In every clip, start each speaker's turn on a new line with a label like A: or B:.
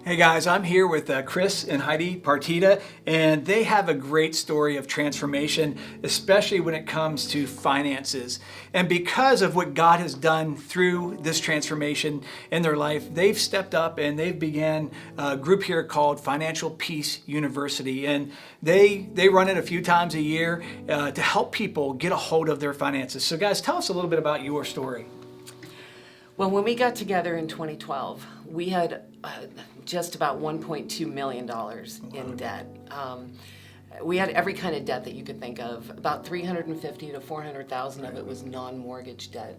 A: Hey guys, I'm here with Chris and Heidi, Partida, and they have a great story of transformation, especially when it comes to finances. And because of what God has done through this transformation in their life, they've stepped up and they've began a group here called Financial Peace University. And they run it a few times a year to help people get a hold of their finances. So guys, tell us a little bit about your story.
B: Well, when we got together in 2012, we had just about $1.2 million in debt. We had every kind of debt that you could think of. About $350,000 to $400,000 of it was non-mortgage debt.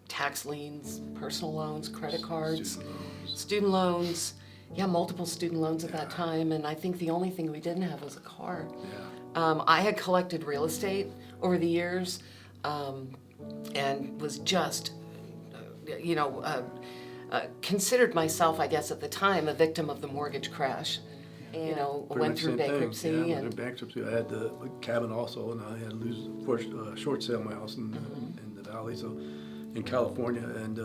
B: Tax liens, personal loans, credit cards, student loans. Yeah, multiple student loans at that time, and I think the only thing we didn't have was a car. I had collected real estate over the years and was just considered myself, I guess, at the time, a victim of the mortgage crash. Went through bankruptcy.
C: Yeah, went through bankruptcy. I had the cabin also, and I had to lose short sale my house in the valley, so in California, and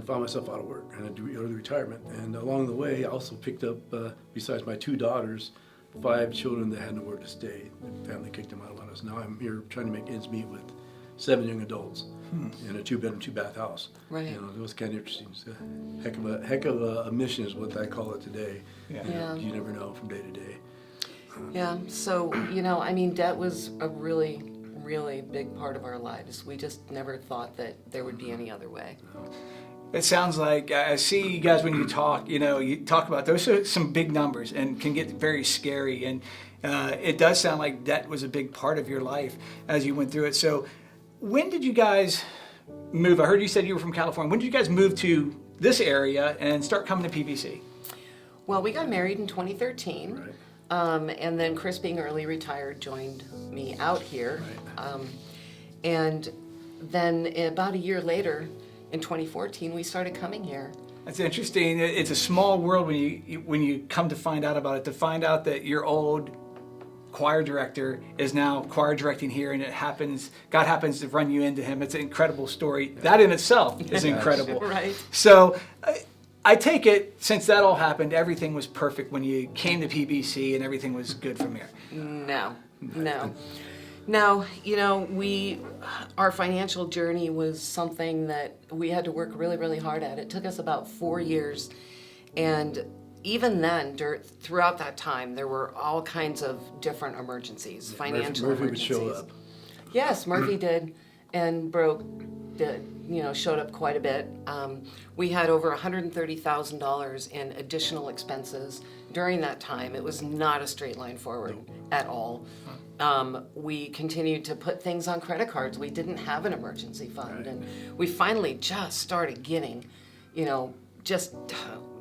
C: found myself out of work and had to go to retirement. And along the way, I also picked up, besides my two daughters, 5 children that had nowhere to stay. The family kicked them out on us. Now I'm here trying to make ends meet with 7 young adults in a 2-bedroom, 2-bath house.
B: Right.
C: It was kind of interesting. It's a heck of a mission is what I call it today.
B: Yeah.
C: You never know from day to day.
B: Yeah, so, debt was a really, really big part of our lives. We just never thought that there would be any other way.
A: It sounds like, I see you guys when you talk about those are some big numbers and can get very scary. And it does sound like debt was a big part of your life as you went through it. So when did you guys move? I heard you said you were from California. When did you guys move to this area and start coming to PBC?
B: Well, we got married in 2013.
C: Right.
B: And then Chris, being early retired, joined me out here.
C: Right.
B: And then about a year later, in 2014, we started coming here.
A: That's interesting. It's a small world when you come to find out about it. To find out that your old choir director is now choir directing here, and God happens to run you into him. It's an incredible story. That in itself is incredible.
B: Right.
A: So I take it, since that all happened, everything was perfect when you came to PBC and everything was good from here.
B: No. Now, our financial journey was something that we had to work really, really hard at. It took us about 4 years, and even then, throughout that time, there were all kinds of different emergencies, financial
C: Murphy
B: emergencies.
C: would show up.
B: Yes, Murphy did, and showed up quite a bit. We had over $130,000 in additional expenses during that time. It was not a straight line forward at all. We continued to put things on credit cards. We didn't have an emergency fund, and we finally just started getting,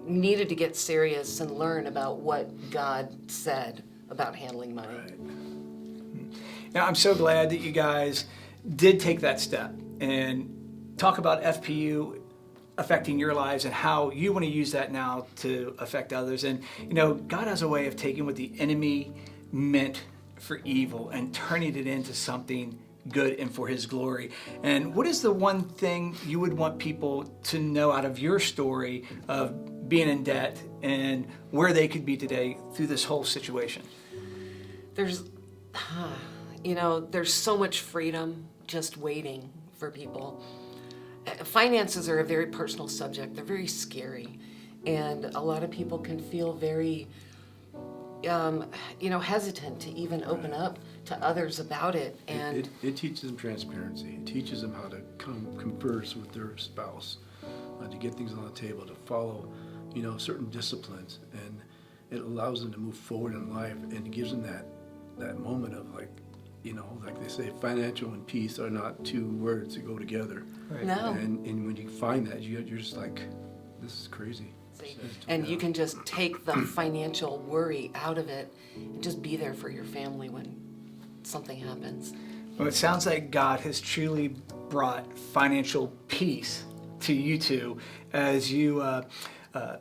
B: needed to get serious and learn about what God said about handling money.
C: Right.
A: Now, I'm so glad that you guys did take that step and talk about FPU affecting your lives and how you want to use that now to affect others. And, God has a way of taking what the enemy meant for evil and turning it into something good and for his glory. And what is the one thing you would want people to know out of your story of being in debt and where they could be today through this whole situation?
B: There's so much freedom just waiting for people. Finances are a very personal subject. They're very scary. And a lot of people can feel very hesitant to even open up to others about it. And
C: it teaches them transparency. It teaches them how to converse with their spouse, to get things on the table, to follow, certain disciplines, and it allows them to move forward in life, and it gives them that moment of like they say, financial and peace are not two words that go together.
A: Right.
B: No.
C: And when you find that, you're just like, this is crazy.
B: And you can just take the financial worry out of it and just be there for your family when something happens.
A: Well, it sounds like God has truly brought financial peace to you two as you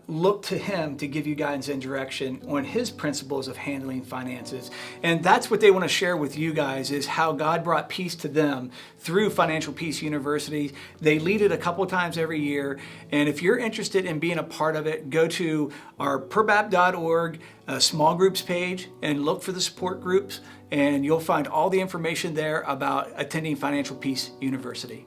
A: look to him to give you guidance and direction on his principles of handling finances. And that's what they want to share with you guys, is how God brought peace to them through Financial Peace University. They lead it a couple of times every year. And if you're interested in being a part of it, go to our perbap.org small groups page and look for the support groups, and you'll find all the information there about attending Financial Peace University.